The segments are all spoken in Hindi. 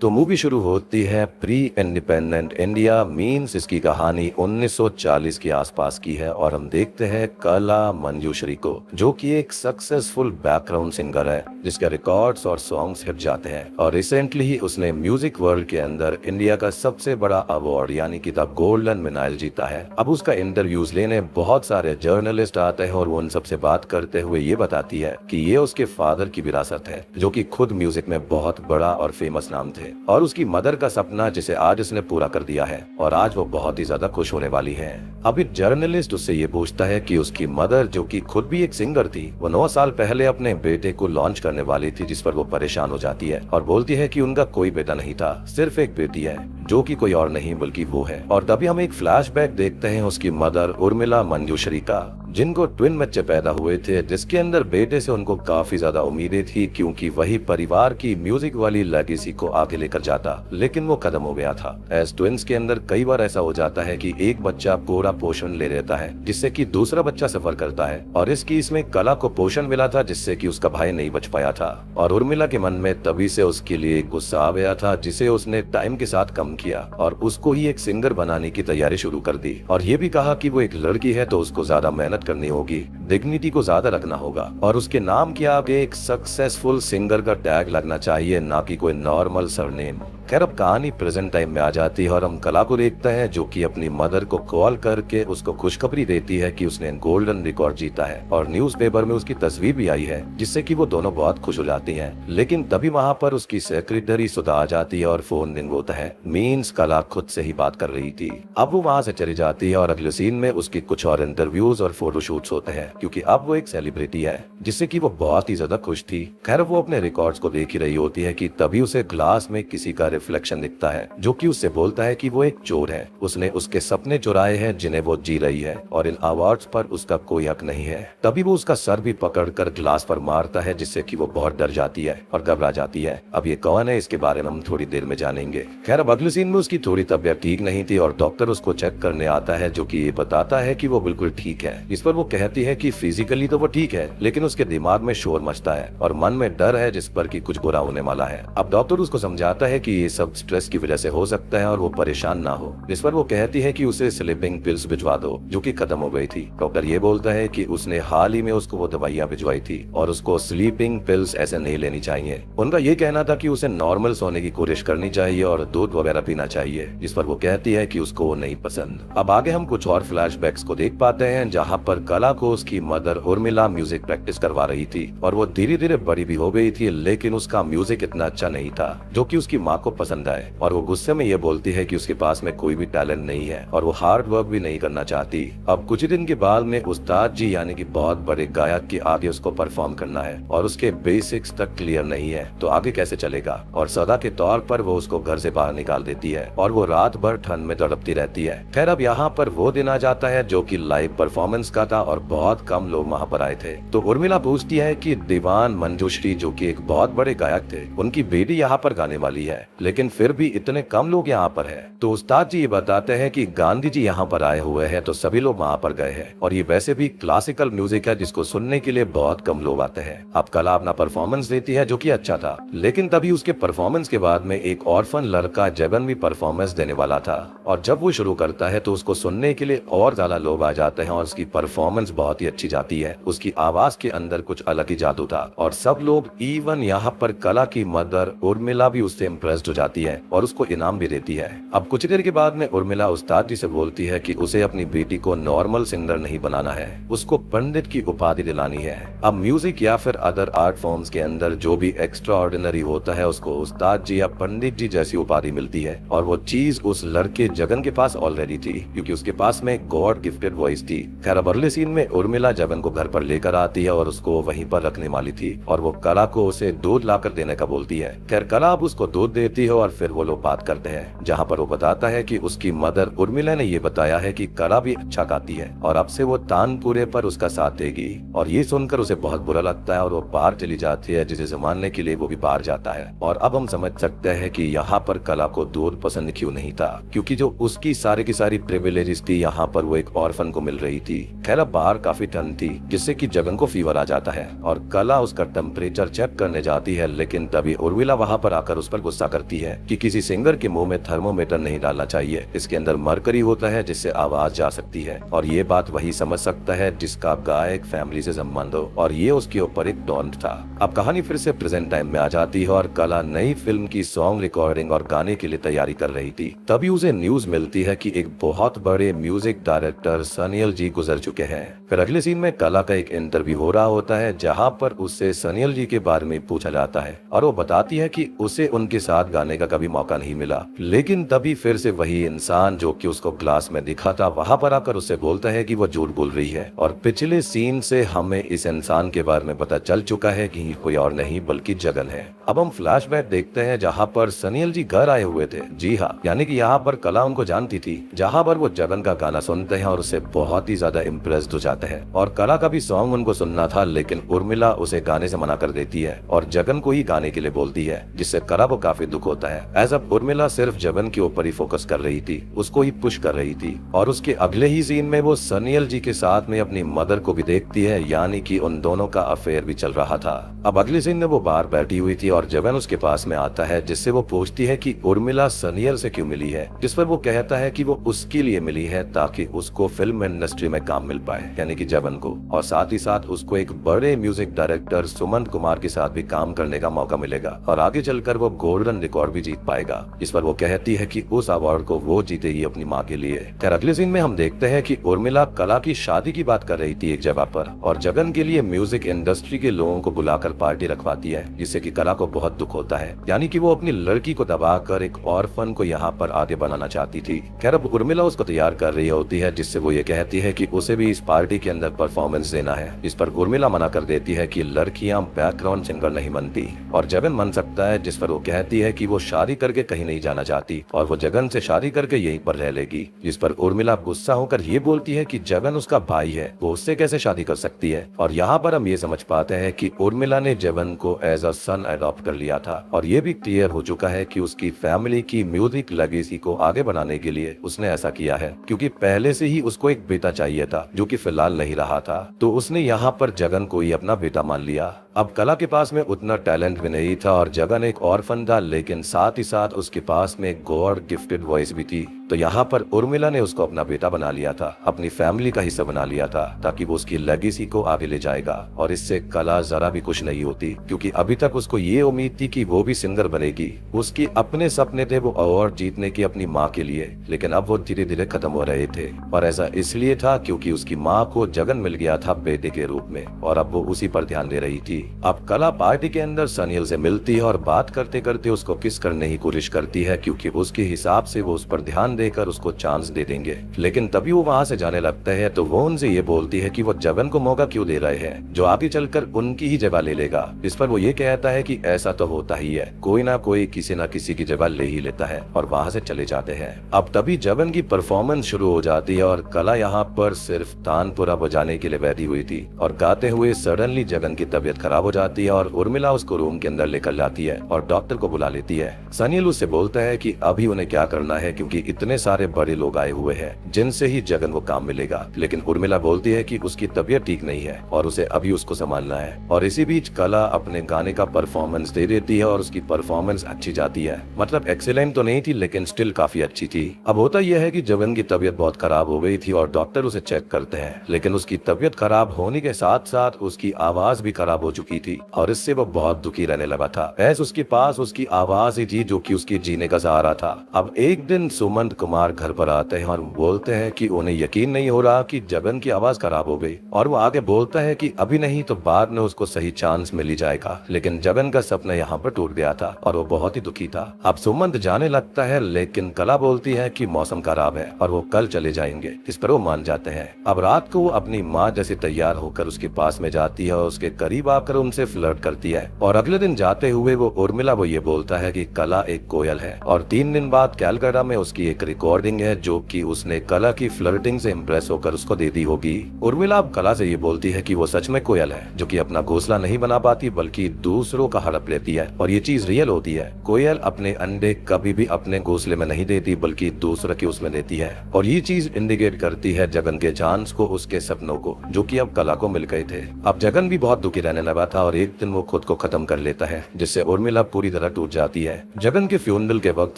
तो मूवी शुरू होती है प्री इंडिपेंडेंट इंडिया मीन्स इसकी कहानी 1940 के आसपास की है और हम देखते हैं कला मंजूश्री को, जो कि एक सक्सेसफुल बैकग्राउंड सिंगर है जिसके रिकॉर्ड्स और सॉन्ग्स हिट जाते हैं और रिसेंटली ही उसने म्यूजिक वर्ल्ड के अंदर इंडिया का सबसे बड़ा अवार्ड यानी कि द गोल्डन मिनाइल जीता है। अब उसका इंटरव्यूज लेने बहुत सारे जर्नलिस्ट आते हैं और वो उन सबसे बात करते हुए ये बताती है कि ये उसके फादर की विरासत है जो कि खुद म्यूजिक में बहुत बड़ा और फेमस नाम थे और उसकी मदर का सपना जिसे आज उसने पूरा कर दिया है और आज वो बहुत ही ज्यादा खुश होने वाली है। अभी जर्नलिस्ट उससे ये पूछता है कि उसकी मदर जो कि खुद भी एक सिंगर थी, वो 9 साल पहले अपने बेटे को लॉन्च करने वाली थी, जिस पर वो परेशान हो जाती है और बोलती है कि उनका कोई बेटा नहीं था, सिर्फ एक बेटी है जो कि कोई और नहीं बल्कि वो है। और तभी हम एक फ्लैशबैक देखते हैं उसकी मदर उर्मिला मंजूश्री का, जिनको ट्विन बच्चे पैदा हुए थे, जिसके अंदर बेटे से उनको काफी ज्यादा उम्मीदें थी क्योंकि वही परिवार की म्यूजिक वाली लेगेसी को आगे लेकर जाता, लेकिन वो खत्म हो गया था। एज ट्विंस के अंदर कई बार ऐसा हो जाता है कि एक बच्चा पूरा पोषण ले लेता है जिससे कि दूसरा बच्चा सफर करता है और इस केस में कला को पोषण मिला था जिससे कि उसका भाई नहीं बच पाया था और उर्मिला के मन में तभी से उसके लिए गुस्सा आ गया था जिसे उसने टाइम के साथ कम किया और उसको ही एक सिंगर बनाने की तैयारी शुरू कर दी और ये भी कहा कि वो एक लड़की है तो उसको ज्यादा मेहनत करनी होगी, डिग्निटी को ज्यादा रखना होगा और उसके नाम के आगे एक सक्सेसफुल सिंगर का टैग लगना चाहिए, ना कि कोई नॉर्मल सरनेम। खैर अब कहानी प्रेजेंट टाइम में आ जाती है और हम कला को देखते हैं जो कि अपनी मदर को कॉल करके उसको खुशखबरी देती है कि उसने गोल्डन रिकॉर्ड जीता है और न्यूज़पेपर में उसकी तस्वीर भी आई है जिससे कि वो दोनों बहुत खुश हो जाती हैं। लेकिन तभी वहाँ पर उसकी सेक्रेटरी सुधा आ जाती है और फोन रिंग होता है, मीन्स कला खुद से ही बात कर रही थी। अब वो वहाँ से चली जाती है और अगले सीन में उसकी कुछ और इंटरव्यूज और फोटोशूट्स होते हैं क्योंकि अब वो एक सेलिब्रिटी है जिससे कि वो बहुत ही ज्यादा खुश थी। खैर वो अपने रिकॉर्ड्स को देख ही रही होती है कि तभी उसे ग्लास में किसी का रिफ्लेक्शन दिखता है जो कि उससे बोलता है कि वो एक चोर है, उसने उसके सपने चुराए हैं जिन्हें वो जी रही है और इन अवार्ड्स पर उसका कोई हक नहीं है। तभी वो उसका सर भी पकड़कर ग्लास पर मारता है जिससे कि वो बहुत डर जाती है और घबरा जाती है। अब ये कौन है इसके बारे में हम थोड़ी देर में जानेंगे। खैर अब अगले सीन में उसकी थोड़ी तबीयत ठीक नहीं थी और डॉक्टर उसको चेक करने आता है जो कि ये बताता है कि वो बिल्कुल ठीक है। इस पर वो कहती है कि फिजिकली तो वो ठीक है लेकिन उसके दिमाग में शोर मचता है और मन में डर है जिस पर कि कुछ बुरा होने वाला है। अब डॉक्टर उसको समझाता है कि ये सब स्ट्रेस की वजह से हो सकता है और वो परेशान ना हो, जिस पर वो कहती है कि उसे स्लीपिंग पिल्स भिजवा दो जो कि खत्म हो गई थी। डॉक्टर ये बोलता है कि उसने हाल ही में उसको वो दवाइयां भिजवाई थी और उसको स्लीपिंग पिल्स ऐसे नहीं लेनी चाहिए। उनका ये कहना था कि उसे नॉर्मल सोने की कोशिश करनी चाहिए और दूध वगैरह पीना चाहिए, जिस पर वो कहती है कि उसको वो नहीं पसंद। अब आगे हम कुछ और फ्लैशबैक्स को देख पाते हैं जहाँ पर कला को उसकी मदर उर्मिला म्यूजिक प्रैक्टिस करवा रही थी और वो धीरे धीरे बड़ी भी हो गई थी लेकिन उसका म्यूजिक इतना अच्छा नहीं था जो कि उसकी माँ को पसंद आए और वो गुस्से में ये बोलती है कि उसके पास में कोई भी टैलेंट नहीं है और वो हार्ड वर्क भी नहीं करना चाहती। अब कुछ दिन के बाद में उस्ताद जी यानी कि बहुत बड़े गायक के आगे उसको परफॉर्म करना है और उसके बेसिक्स तक क्लियर नहीं है तो आगे कैसे चलेगा और सदा के तौर पर वो उसको घर से बाहर निकाल देती है और वो रात भर ठंड में तड़पती रहती है। खैर अब यहाँ पर वो दिन आ जाता है जो कि लाइव परफॉर्मेंस का था और बहुत कम लोग वहाँ पर आए थे। तो उर्मिला पूछती है कि दीवान मंजूश्री जो कि एक बहुत बड़े गायक थे, उनकी बेटी यहाँ पर गाने वाली है लेकिन फिर भी इतने कम लोग यहाँ पर है। तो उस्ताद जी ये बताते हैं कि गांधी जी यहाँ पर आए हुए हैं तो सभी लोग वहाँ पर गए हैं और ये वैसे भी क्लासिकल म्यूजिक है जिसको सुनने के लिए बहुत कम लोग आते हैं। अब कला अपना परफॉर्मेंस देती है जो कि अच्छा था लेकिन तभी उसके परफॉर्मेंस के बाद में एक ऑर्फन लड़का जबन भी परफॉर्मेंस देने वाला था और जब वो शुरू करता है तो उसको सुनने के लिए और ज्यादा लोग आ जाते हैं और उसकी परफॉर्मेंस बहुत ही अच्छी जाती है। उसकी आवाज के अंदर कुछ अलग ही जादू था और सब लोग इवन यहाँ पर कला की मदर उर्मिला भी उससे इम्प्रेस्ड हो जाती है और उसको इनाम भी देती है। अब कुछ देर के बाद में उर्मिला उस्ताद जी से बोलती है कि उसे अपनी बेटी को नॉर्मल सिंगर नहीं बनाना है, उसको पंडित की उपाधि दिलानी है। अब म्यूजिक या फिर अदर आर्ट फॉर्म्स के अंदर जो भी एक्स्ट्रा ऑर्डिनरी होता है उसको उस्ताद जी या पंडित जी जैसी उपाधि मिलती है और वो चीज उस लड़के जगन के पास ऑलरेडी थी क्योंकि उसके पास में गॉड गिफ्टेड वॉइस थी। खैर अब अगले सीन में उर्मिला जगन को घर पर लेकर आती है और उसको वहीं पर रखने वाली थी और वो कला को उसे दूध लाकर देने का बोलती है। खैर कला अब उसको दूध देती है और फिर वो लोग बात करते हैं जहाँ पर वो बताता है कि उसकी मदर उर्मिला ने ये बताया है कि कला भी अच्छा गाती है और अब से वो तानपुरे पर उसका साथ देगी और ये सुनकर उसे बहुत बुरा लगता है और वो बाहर चली जाती है जिसे संभालने के लिए वो भी बाहर जाता है। और अब हम समझ सकते हैं कि यहाँ पर कला को दूध पसंद क्यों नहीं था क्योंकि जो उसकी सारी की सारी प्रिविलेजेस थी यहाँ पर वो एक ऑर्फन को मिल रही थी। खैर बाहर काफी ठंड थी जिससे कि जगन को फीवर आ जाता है और कला उसका टेम्परेचर चेक करने जाती है लेकिन तभी उर्मिला वहाँ पर आकर उस पर गुस्सा करती देती है कि किसी सिंगर के मुंह में थर्मोमीटर नहीं डालना चाहिए, इसके अंदर मरकरी होता है जिससे आवाज जा सकती है, और ये बात वही समझ सकता है जिसका गायक फैमिली से संबंध हो, और ये उसके ऊपर एक टॉन्ट था। अब कहानी फिर से प्रेजेंट टाइम में आ जाती है और कला नई फिल्म की सॉन्ग रिकॉर्डिंग और गाने के लिए तैयारी कर रही थी। तभी उसे न्यूज मिलती है कि एक बहुत बड़े म्यूजिक डायरेक्टर सनियल जी गुजर चुके हैं। फिर अगले सीन में कला का एक इंटरव्यू हो रहा होता है जहाँ पर उससे सनियल जी के बारे में पूछा जाता है, और वो बताती है कि उसे उनके साथ गाने का कभी मौका नहीं मिला। लेकिन तभी फिर से वही इंसान जो कि उसको ग्लास में दिखा था वहां पर आकर उससे बोलता है कि वो झूठ बोल रही है, और पिछले सीन से हमें इस इंसान के बारे में पता चल चुका है कि कोई और नहीं बल्कि जगन है। अब हम फ्लैशबैक देखते हैं जहाँ पर सनियल जी घर आए हुए थे। जी हाँ, यानी कि यहाँ पर कला उनको जानती थी, जहाँ पर वो जगन का गाना सुनते हैं और उससे बहुत ही ज्यादा इम्प्रेस्ड हो जाते हैं। और कला का भी सॉन्ग उनको सुनना था, लेकिन उर्मिला उसे गाने से मना कर देती है और जगन को ही गाने के लिए बोलती है, जिससे कला को काफी दुख होता है। ऐसा उर्मिला सिर्फ जगन के ऊपर ही फोकस कर रही थी, उसको ही पुश कर रही थी। और उसके अगले ही सीन में वो सनियल जी के साथ में अपनी मदर को भी देखती है, यानी कि उन दोनों का अफेयर भी चल रहा था। अब अगले सीन में वो बाहर बैठी हुई थी और जगन उसके पास में आता है, जिससे वो पूछती है कि उर्मिला सनियल से क्यों मिली है, जिस पर वो कहता है कि वो उसके लिए मिली है ताकि उसको फिल्म इंडस्ट्री में काम मिल पाए, यानी कि जगन को, और साथ ही साथ उसको एक बड़े म्यूजिक डायरेक्टर सुमंत कुमार के साथ भी काम करने का मौका मिलेगा और आगे चलकर वो गोल्डन रिकॉर्ड भी जीत पाएगा। इस पर वो कहती है कि उस अवार्ड को वो जीतेगी अपनी माँ के लिए। खैर अगले सीन में हम देखते हैं कि उर्मिला कला की शादी की बात कर रही थी एक जगह पर, और जगन के लिए म्यूजिक इंडस्ट्री के लोगों को बुलाकर पार्टी रखवाती है, जिससे कि कला को बहुत दुख होता है, यानी कि वो अपनी लड़की को दबाकर एक ऑर्फन को यहाँ पर आगे बनाना चाहती थी। खैर अब उर्मिला उसको तैयार कर रही होती है, जिससे वो ये कहती है कि उसे भी इस पार्टी के अंदर परफॉर्मेंस देना है। इस पर उर्मिला मना कर देती है कि लड़कियां बैकग्राउंड सिंगर नहीं बनती, और जगन मन सकता है, जिस पर वो कहती है कि वो शादी करके कहीं नहीं जाना चाहती और वो जगन से शादी करके यहीं पर रह लेगी। जिस पर उर्मिला गुस्सा होकर ये बोलती है कि जगन उसका भाई है, वो उससे कैसे शादी कर सकती है। और यहाँ पर हम ये समझ पाते हैं कि उर्मिला ने जगन को एज अ सन अडॉप्ट कर लिया था, और ये भी क्लियर हो चुका है कि उसकी फैमिली की म्यूजिक लेगेसी को आगे बनाने के लिए उसने ऐसा किया है, क्योंकि पहले से ही उसको एक बेटा चाहिए था जो कि फिलहाल नहीं रहा था, तो उसने यहाँ पर जगन को ही अपना बेटा मान लिया। अब कला के पास में उतना टैलेंट भी नहीं था और जगन एक ऑर्फन था, लेकिन साथ ही साथ उसके पास में गॉड गिफ्टेड वॉइस भी थी, तो यहाँ पर उर्मिला ने उसको अपना बेटा बना लिया था, अपनी फैमिली का हिस्सा बना लिया था, ताकि वो उसकी लेगेसी को आगे ले जाएगा। और इससे कला जरा भी खुश नहीं होती, क्योंकि अभी तक उसको ये उम्मीद थी कि वो भी सिंगर बनेगी, उसकी अपने सपने थे वो अवार्ड जीतने की अपनी माँ के लिए, लेकिन अब वो धीरे धीरे खत्म हो रहे थे। और ऐसा इसलिए था क्योंकि उसकी माँ को जगन मिल गया था बेटे के रूप में, और अब वो उसी पर ध्यान दे रही थी। अब कला पार्टी के अंदर सनियल से मिलती है और बात करते करते उसको किस करने की कोशिश करती है, क्योंकि उसके हिसाब से वो उस पर ध्यान देकर उसको चांस दे देंगे। लेकिन तभी वो वहाँ से जाने लगता है तो वो उनसे ये बोलती है कि वो जगन को मौका क्यों दे रहे हैं, जो आगे चलकर उनकी ही जगह ले लेगा। इस पर वो ये कहता है कि ऐसा तो होता ही है, कोई ना कोई किसी ना किसी की जगह ले ही लेता है, और वहाँ से चले जाते हैं। अब तभी जगन की परफॉर्मेंस शुरू हो जाती है और कला यहाँ पर सिर्फ तानपुरा बजाने के लिए बैठी हुई थी, और गाते हुए सडनली जगन की तबीयत खराब हो जाती है और उर्मिला उसको रूम के अंदर लेकर जाती है और डॉक्टर को बुला लेती है। सनियल उससे बोलता है कि अभी उन्हें क्या करना है, क्योंकि इतने सारे बड़े लोग आए हुए हैं जिनसे ही जगन को काम मिलेगा। लेकिन उर्मिला बोलती है कि उसकी तबीयत ठीक नहीं है और उसे अभी उसको संभालना है। और इसी बीच कला अपने गाने का परफॉर्मेंस दे देती है और उसकी परफॉर्मेंस अच्छी जाती है, मतलब एक्सीलेंट तो नहीं थी लेकिन स्टिल काफी अच्छी थी। अब होता यह है कि जगन की तबीयत बहुत खराब हो गई थी और डॉक्टर उसे चेक करते हैं, लेकिन उसकी तबीयत खराब होने के साथ साथ उसकी आवाज भी खराब हो चुकी थी और इससे वो बहुत दुखी रहने लगा था। ऐसे उसके पास उसकी आवाज ही थी जो कि उसकी जीने का सहारा था। अब एक दिन सुमंत कुमार घर पर आते हैं और बोलते हैं कि उन्हें यकीन नहीं हो रहा कि जगन की आवाज खराब हो गई, और वो आगे बोलता है कि अभी नहीं तो बाद में उसको सही चांस मिल ही जाएगा। लेकिन जगन का सपना यहाँ पर टूट गया था और वो बहुत ही दुखी था। अब सुमंत जाने लगता है, लेकिन कला बोलती है कि मौसम खराब है और वो कल चले जाएंगे। इस पर वो मान जाते हैं। अब रात को वो अपनी माँ जैसे तैयार होकर उसके पास में जाती है और उसके करीब आकर उनसे फ्लर्ट करती है। और अगले दिन जाते हुए वो उर्मिला वो ये बोलता है कि कला एक कोयल है और 3 दिन बाद कैलकाटा में उसकी एक रिकॉर्डिंग है जो कि उसने कला की फ्लर्टिंग से इम्प्रेस होकर उसको दे दी होगी। उर्मिला अब कला से ये बोलती है कि वो सच में कोयल है जो कि अपना घोंसला नहीं बना पाती बल्कि दूसरों का हड़प लेती है, और ये चीज रियल होती है। कोयल अपने अंडे कभी भी अपने घोंसले में नहीं देती बल्कि दूसरे के उसमें देती है, और ये चीज इंडिकेट करती है जगन के चांस को, उसके सपनों को जो कि अब कला को मिल गए थे। अब जगन भी बहुत दुखी रहने लगा था और एक दिन वो खुद को खत्म कर लेता है, जिससे उर्मिला पूरी तरह टूट जाती है। जगन के फ्यूनरल के वक्त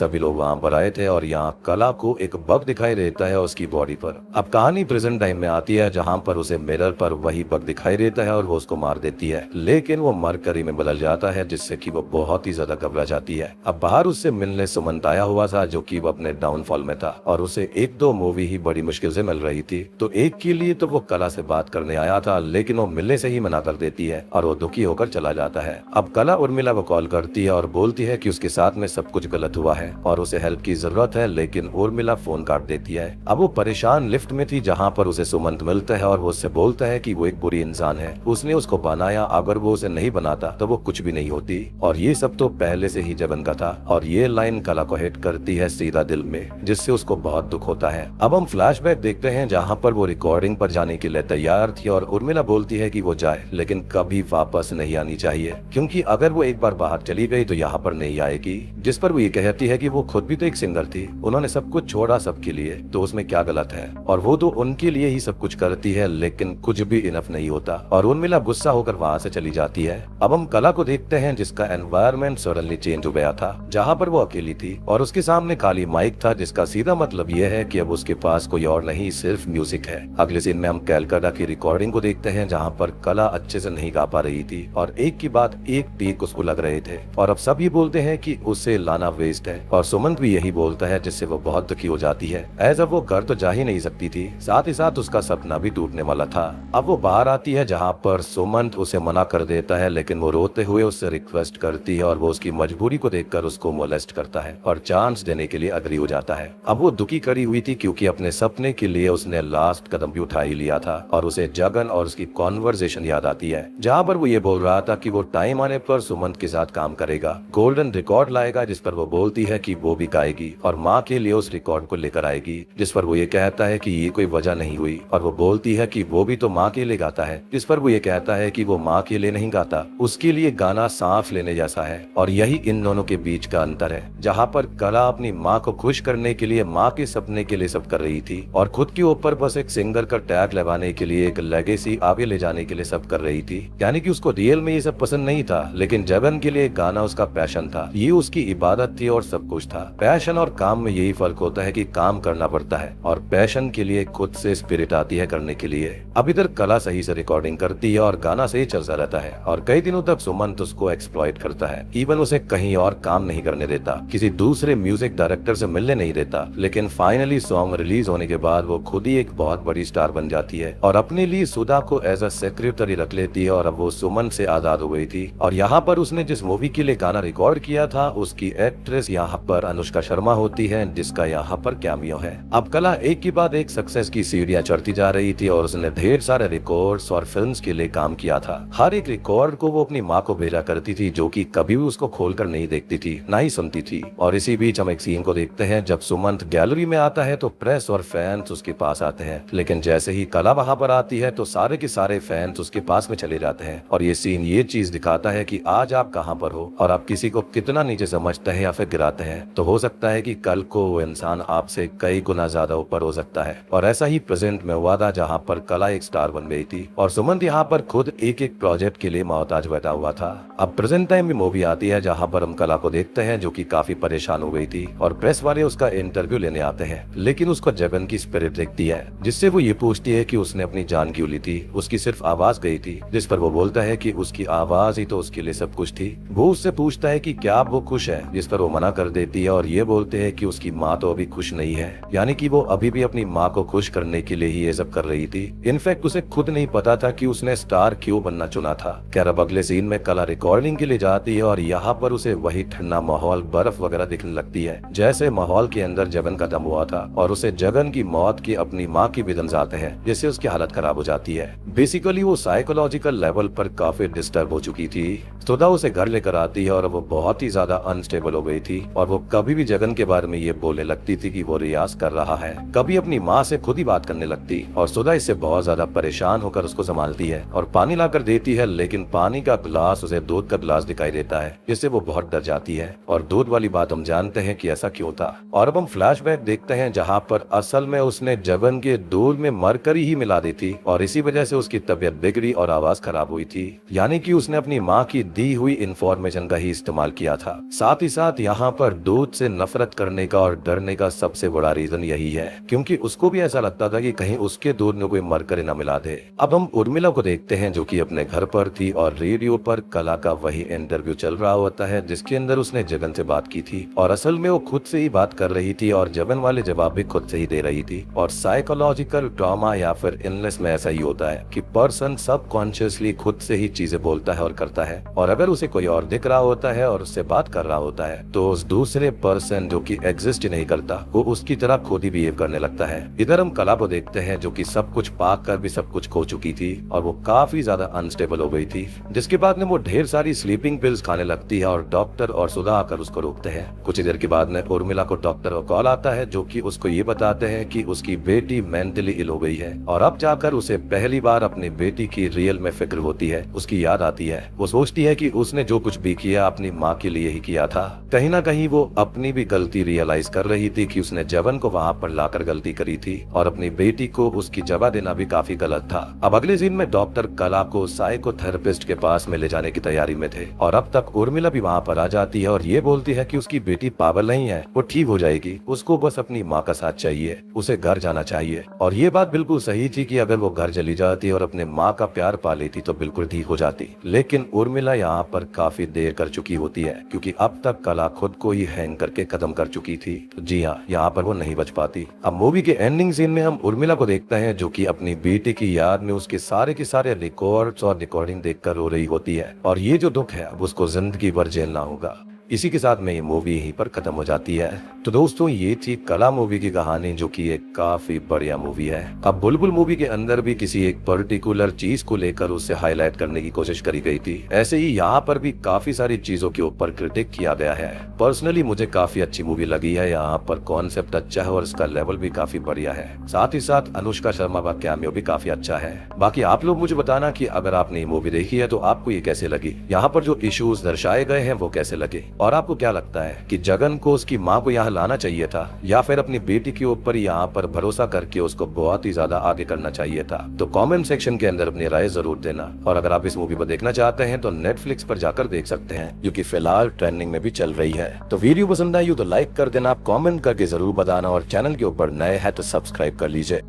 सभी लोग वहाँ पर आए थे और यहाँ कला को एक बग दिखाई देता है उसकी बॉडी पर। अब कहानी प्रेजेंट टाइम में आती है जहाँ पर उसे मिरर पर वही बग दिखाई देता है और वो उसको मार देती है, लेकिन वो मरकरी में बदल जाता है जिससे कि वो बहुत ही ज्यादा घबरा जाती है। अब बाहर उससे मिलने सुमंत आया हुआ था जो कि वो अपने डाउनफॉल में था और उसे 1-2 मूवी ही बड़ी मुश्किल से मिल रही थी, तो एक के लिए तो वो कला से बात करने आया था लेकिन वो मिलने से ही मना कर देती है और वो दुखी होकर चला जाता है। अब कला उर्मिला को कॉल करती है और बोलती है कि उसके साथ में सब कुछ गलत हुआ है और उसे हेल्प की जरूरत है, लेकिन उर्मिला फोन काट देती है। अब वो परेशान लिफ्ट में थी जहाँ पर उसे सुमंत मिलता है और वो उससे बोलता है कि वो एक बुरी इंसान है, उसने उसको बनाया, अगर वो उसे नहीं बनाता तो वो कुछ भी नहीं होती, और ये सब तो पहले से ही जगन का था। और ये लाइन कला को हिट करती है सीधा दिल में, जिससे उसको बहुत दुख होता है। अब हम फ्लैशबैक देखते हैं जहाँ पर वो रिकॉर्डिंग पर जाने के लिए तैयार थी और उर्मिला बोलती है कि वो जाए लेकिन कभी वापस नहीं आनी चाहिए, क्योंकि अगर वो एक बार बाहर चली गई तो यहाँ पर नहीं आएगी। जिस पर वो ये कहती है कि वो खुद भी तो एक सिंगर थी, उन्होंने सब कुछ छोड़ा सबके लिए, तो उसमें क्या गलत है, और वो तो उनके लिए ही सब कुछ करती है लेकिन कुछ भी इनफ नहीं होता, और उर्मिला गुस्सा होकर वहाँ से चली जाती है। अब हम कला को देखते हैं जिसका एनवायरनमेंट सडनली चेंज हो गया था, जहाँ पर वो अकेली थी और उसके सामने खाली माइक था, जिसका सीधा मतलब ये है कि अब उसके पास कोई और नहीं, सिर्फ म्यूजिक है। अगले सीन में हम कैलकाटा की रिकॉर्डिंग को देखते हैं जहाँ पर कला अच्छे से नहीं गा पा रही थी और एक के बाद एक टेक उसको लग रहे थे, और अब सब ये बोलते हैं कि उसे लाना वेस्ट है, और सुमंत भी यही बोलता है जिससे वो बहुत दुखी हो जाती है। एज अब वो घर तो जा ही नहीं सकती थी, साथ ही साथ उसका सपना भी टूटने वाला था। अब वो बाहर आती है जहाँ पर सुमंत उसे मना कर देता है, लेकिन वो रोते हुए उससे रिक्वेस्ट करती है और वो उसकी मजबूरी को देखकर उसको मोलेस्ट करता है और चांस देने के लिए अग्री हो जाता है। अब वो दुखी करी हुई थी क्योंकि अपने सपने के लिए उसने लास्ट कदम भी उठा ही लिया था, और उसे जगन और उसकी कॉन्वर्सेशन याद आती है जहाँ पर वो ये बोल रहा था कि वो टाइम आने पर सुमंत के साथ काम करेगा, गोल्डन रिकॉर्ड लाएगा, जिस पर वो बोलती है कि वो भी गाएगी और माँ के लिए उस रिकॉर्ड को लेकर आएगी, जिस पर वो ये कहता है कि ये कोई वजह नहीं हुई, और वो बोलती है कि वो भी तो माँ के लिए गाता है, जिस पर वो ये कहता है कि वो माँ के लिए नहीं गाता, उसके लिए गाना सांस लेने जैसा है। और यही इन दोनों के बीच का अंतर है, जहाँ पर कला अपनी माँ को खुश करने के लिए, माँ के सपने के लिए सब कर रही थी, और खुद के ऊपर बस एक सिंगर का टैग लगाने के लिए, एक लेगेसी आगे ले जाने के लिए सब कर रही थी। यानी कि उसको रियल में ये सब पसंद नहीं था, लेकिन जगन के लिए गाना उसका पैशन था, ये उसकी इबादत थी और सब कुछ था। पैशन और काम में यही फर्क होता है कि काम करना पड़ता है और पैशन के लिए खुद से स्पिरिट आती है करने के लिए। अब इधर कला सही से रिकॉर्डिंग करती है और गाना सही चलता रहता है, और कई दिनों तक सुमंत उसको एक्सप्लॉइट करता है, इवन उसे कहीं और काम नहीं करने देता, किसी दूसरे म्यूजिक डायरेक्टर से मिलने नहीं देता। लेकिन फाइनली सॉन्ग रिलीज होने के बाद वो खुद ही एक बहुत बड़ी स्टार बन जाती है और अपने लिए सुधा को एज अ सेक्रेटरी रख लेती है, और अब वो सुमन से आजाद हो गई थी। और यहाँ पर उसने जिस मूवी के लिए गाना रिकॉर्ड किया था उसकी एक्ट्रेस यहाँ पर अनुष्का शर्मा होती है, जिसका यहाँ पर कैमियो है। अब कला एक के बाद एक सक्सेस की सीढ़ियां चढ़ती जा रही थी और उसने ढेर सारे रिकॉर्ड्स और फिल्म्स के लिए काम किया था। हर एक रिकॉर्ड को वो अपनी माँ को भेजा करती थी, जो कि कभी भी उसको खोलकर नहीं देखती थी, ना ही सुनती थी। और इसी बीच हम एक सीन को देखते हैं जब सुमंत गैलरी में आता है तो प्रेस और फैंस उसके पास आते हैं, लेकिन जैसे ही कला वहाँ पर आती है तो सारे के सारे फैंस उसके पास में चले जाते हैं। और ये सीन ये चीज दिखाता है कि आज आप कहाँ पर हो और आप किसी को कितना नीचे समझते हैं या फिर गिराते हैं, तो हो सकता है कि कल को वो इंसान आपसे कई गुना ज्यादा ऊपर हो सकता है। और ऐसा ही प्रेजेंट में हुआ था जहाँ पर कला एक स्टार बन गई थी और सुमंत यहाँ पर खुद एक एक प्रोजेक्ट के लिए मोहताज बैठा हुआ था। अब प्रेजेंट टाइम में मूवी आती है जहाँ पर हम कला को देखते हैं जो कि काफी परेशान हो गई थी और प्रेस वाले उसका इंटरव्यू लेने आते हैं, लेकिन उसको जगन की स्पिरिट दिखती है, जिससे वो ये पूछती है कि उसने अपनी जान क्यों ली थी, उसकी सिर्फ आवाज गई थी, जिस पर वो बोलता है कि उसकी आवाज ही तो उसके लिए सब कुछ थी। वो उससे पूछता है कि क्या वो खुश है, जिस पर वो मना कर देती है और ये बोलते हैं कि उसकी माँ तो अभी खुश नहीं है, यानी कि वो अभी भी अपनी माँ को खुश करने के लिए ही ये सब कर रही थी। इनफैक्ट उसे खुद नहीं पता था कि उसने स्टार क्यों बनना चुना था। खैर अब अगले सीन में कला रिकॉर्डिंग के लिए जाती है और यहाँ पर उसे वही ठंडा माहौल, बर्फ वगैरह दिखने लगती है जैसे माहौल के अंदर जगन का दम हुआ था, और उसे जगन की मौत की अपनी माँ की विदम्स आते हैं, जिससे उसकी हालत खराब हो जाती है। बेसिकली वो साइकोलॉजिकल लेवल पर काफी डिस्टर्ब हो चुकी थी। सुधा उसे घर लेकर आती है और वो बहुत ही ज्यादा अनस्टेबल हो गई थी और वो कभी भी जगन के बारे में ये बोल बोलने लगती थी कि वो रियाज कर रहा है। कभी अपनी माँ से खुद ही बात करने लगती और सुधा इससे बहुत ज्यादा परेशान होकर उसको संभालती है और पानी लाकर देती है, लेकिन पानी का गिलास उसे दूध का गिलास दिखाई देता है, जिससे वो बहुत डर जाती है। और दूध वाली बात हम जानते हैं कि ऐसा क्यों था। और अब हम फ्लैशबैक देखते हैं जहाँ पर असल में उसने जगन के दूध में मरकरी ही मिला दी थी और इसी वजह से उसकी तबीयत बिगड़ी और आवाज खराब हुई थी। यानी कि उसने अपनी माँ की दी हुई इंफॉर्मेशन का ही इस्तेमाल किया था। साथ ही साथ यहाँ पर दूध से नफरत करने का और डरने का सबसे बड़ा रीजन यही है, क्योंकि उसको भी ऐसा लगता था कि कहीं उसके दूध में कोई मरकरी न मिला दे। अब हम उर्मिला को देखते हैं जो कि अपने घर पर थी और रेडियो पर कला का वही इंटरव्यू चल रहा होता है जिसके अंदर उसने जगन से बात की थी और असल में वो खुद से ही बात कर रही थी और जगन वाले जवाब भी खुद से ही दे रही थी। और साइकोलॉजिकल ट्रॉमा या फिर इलनेस में ऐसा ही होता है कि पर्सन सबकॉन्शियसली खुद से ही चीजें बोलता है और करता है, और अगर उसे कोई और दिख रहा होता है और उससे बात कर रहा होता है तो उस दूसरे पर्सन जो कि एग्जिस्ट ही नहीं करता वो उसकी तरह खुद ही बिहेव करने लगता है। इधर हम कला को देखते हैं जो कि सब कुछ पाकर कर भी सब कुछ खो चुकी थी और वो काफी ज्यादा अनस्टेबल हो गई थी, जिसके बाद में वो ढेर सारी स्लीपिंग पिल्स खाने लगती है और डॉक्टर और सुधा आकर उसको रोकते हैं। कुछ ही देर के बाद में उर्मिला को डॉक्टर का कॉल आता है जो कि उसको ये बताते हैं कि उसकी बेटी मेंटली इल हो गई है और अब जाकर उसे पहली बार अपनी बेटी की रियल में फिक्र होती है, उसकी याद आती है। वो सोचती है कि उसने जो कुछ भी किया अपनी माँ के लिए ही किया था। कहीं ना कहीं वो अपनी भी गलती रियलाइज कर रही थी कि उसने जवन को वहाँ पर लाकर गलती करी थी और अपनी बेटी को उसकी जगह देना भी काफी गलत था। अब अगले सीन में डॉक्टर कला को साइकोथेरेपिस्ट के पास में ले जाने की तैयारी में थे और अब तक उर्मिला भी वहाँ पर आ जाती है और ये बोलती है कि उसकी बेटी पागल नहीं है, वो ठीक हो जाएगी, उसको बस अपनी माँ का साथ चाहिए, उसे घर जाना चाहिए। और ये बात बिल्कुल सही थी कि अगर वो घर चली जाती और अपने माँ का प्यार पा लेती तो बिल्कुल ठीक हो जाती, लेकिन उर्मिला यहाँ पर काफी देर कर चुकी होती है क्योंकि अब तक कला खुद को ही हैंग करके खत्म कर चुकी थी। जी हाँ, यहाँ पर वो नहीं बच पाती। अब मूवी के एंडिंग सीन में हम उर्मिला को देखते हैं जो कि अपनी बेटी की याद में उसके सारे के सारे रिकॉर्ड्स और रिकॉर्डिंग देखकर रो रही होती है और ये जो दुख है अब उसको जिंदगी भर झेलना होगा। इसी के साथ में ये मूवी यहीं पर खत्म हो जाती है। तो दोस्तों ये थी कला मूवी की कहानी जो कि एक काफी बढ़िया मूवी है। अब बुलबुल मूवी के अंदर भी किसी एक पर्टिकुलर चीज को लेकर उसे हाईलाइट करने की कोशिश करी गई थी, ऐसे ही यहाँ पर भी काफी सारी चीजों के ऊपर क्रिटिक किया गया है। पर्सनली मुझे काफी अच्छी मूवी लगी है। यहाँ पर कॉन्सेप्ट अच्छा है और इसका लेवल भी काफी बढ़िया है। साथ ही साथ अनुष्का शर्मा का कैमियो भी काफी अच्छा है। बाकी आप लोग मुझे बताना कि अगर आपने ये मूवी देखी है तो आपको ये कैसे लगी, यहाँ पर जो इश्यूज दर्शाए गए हैं वो कैसे लगे, और आपको क्या लगता है कि जगन को उसकी माँ को यहाँ लाना चाहिए था या फिर अपनी बेटी के ऊपर यहाँ पर भरोसा करके उसको बहुत ही ज्यादा आगे करना चाहिए था। तो कमेंट सेक्शन के अंदर अपनी राय जरूर देना। और अगर आप इस मूवी को देखना चाहते हैं तो नेटफ्लिक्स पर जाकर देख सकते हैं जो कि फिलहाल ट्रेंडिंग में भी चल रही है। तो वीडियो पसंद आई हो तो लाइक कर देना, कॉमेंट करके जरूर बताना और चैनल के ऊपर नए हैं तो सब्सक्राइब कर लीजिए।